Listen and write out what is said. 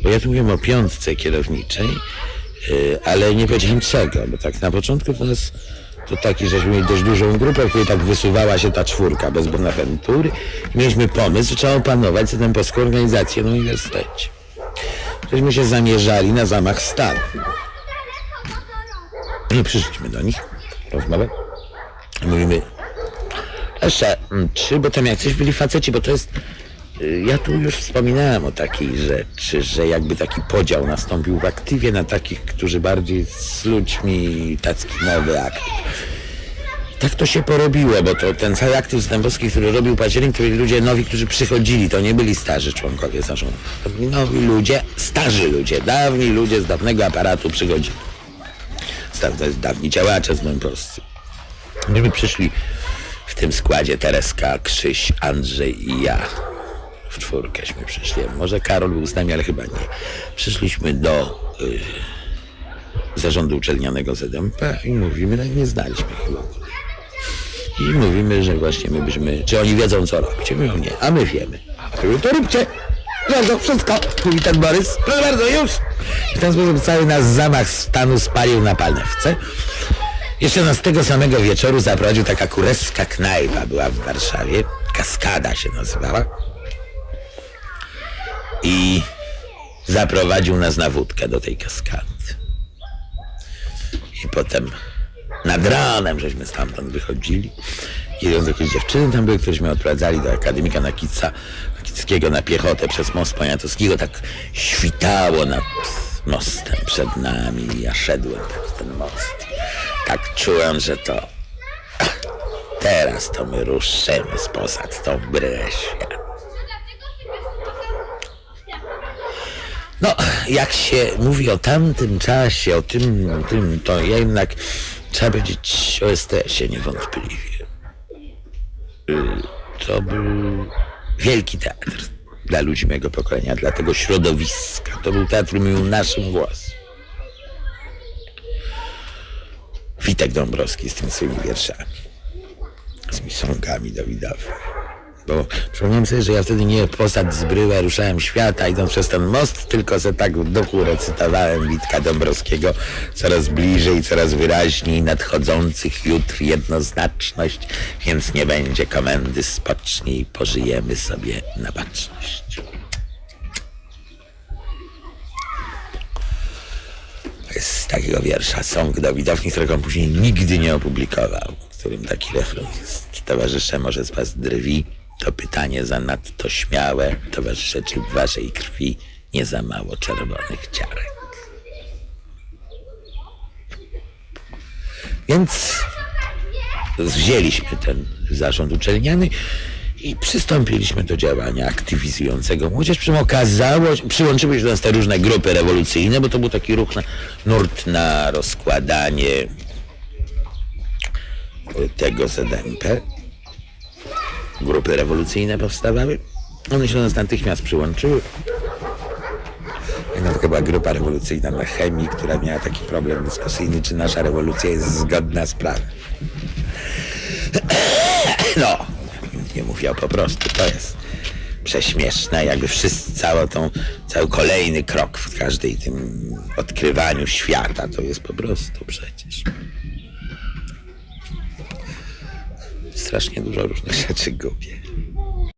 Bo ja tu mówiłem o piątce kierowniczej, ale nie powiedziałem czego, bo tak na początku to taki, żeśmy mieli dość dużą grupę, w której tak wysuwała się ta czwórka bez Bonaventury. Mieliśmy pomysł, że trzeba opanować polską organizację na uniwersytecie. Żeśmy się zamierzali na zamach stanu. I przyszliśmy do nich, rozmawiać. Mówimy, jeszcze 3, bo tam jacyś byli faceci, bo to jest... Ja tu już wspominałem o takiej rzeczy, że jakby taki podział nastąpił w aktywie na takich, którzy bardziej z ludźmi, taki nowy aktyw. Tak to się porobiło, bo to ten cały aktyw Dębowski, który robił październik, to byli ludzie nowi, którzy przychodzili, to nie byli starzy członkowie zarządu. To byli nowi ludzie, starzy ludzie, dawni ludzie z dawnego aparatu przychodzili. To jest dawni działacze z Dębowscy. Myśmy przyszli w tym składzie Tereska, Krzyś, Andrzej i ja. W czwórkęśmy przyszli. Może Karol był z nami, ale chyba nie. Przyszliśmy do zarządu uczelnianego ZMP i mówimy, no nie znaliśmy chyba. I mówimy, że właśnie my byśmy, czy oni wiedzą co robić. Mówią nie, a my wiemy. To róbcie! Bardzo, wszystko! Mówi ten Borys. Proszę bardzo, już! W ten sposób cały nasz zamach stanu spalił na panewce. Jeszcze nas tego samego wieczoru zaprowadził taka kurewska knajpa, była w Warszawie. Kaskada się nazywała. I zaprowadził nas na wódkę do tej kaskady. I potem nad ranem żeśmy stamtąd wychodzili. Jedząc jakieś dziewczyny tam były, któreśmy odprowadzali do akademika Nakickiego na piechotę przez most Poniatowskiego. Tak świtało nad mostem przed nami. Ja szedłem tak w ten most. Tak czułem, że to teraz to my ruszymy spoza tą bryłę świata. No, jak się mówi o tamtym czasie, o tym, to jednak trzeba powiedzieć o STS-ie niewątpliwie. To był wielki teatr dla ludzi mojego pokolenia, dla tego środowiska. To był teatr, który mówił naszym głosem. Witek Dąbrowski z tymi swoimi wierszami, z tymi songami Dawidowych. Bo przypomniałem sobie, że ja wtedy nie posad z bryłę ruszałem świata idąc przez ten most, tylko se tak w duchu recytowałem Witka Dąbrowskiego coraz bliżej, coraz wyraźniej nadchodzących jutr jednoznaczność, więc nie będzie komendy spocznij, pożyjemy sobie na baczność. To jest z takiego wiersza song Dawidowni, którego on później nigdy nie opublikował, w którym taki refren jest: towarzysze, może z was drwi, to pytanie zanadto śmiałe, towarzysze, czy w waszej krwi nie za mało czerwonych ciarek. Więc wzięliśmy ten zarząd uczelniany i przystąpiliśmy do działania aktywizującego młodzież. Przyłączyły się do nas te różne grupy rewolucyjne, bo to był taki ruch nurt na rozkładanie tego ZMP. Grupy rewolucyjne powstawały. One się do nas natychmiast przyłączyły. Jedna taka była grupa rewolucyjna na chemii, która miała taki problem dyskusyjny, czy nasza rewolucja jest zgodna z prawem. No, nie mówię po prostu, to jest prześmieszne, jakby wszyscy, cały kolejny krok w każdej tym odkrywaniu świata, to jest po prostu przecież. Strasznie dużo różnych rzeczy gubię.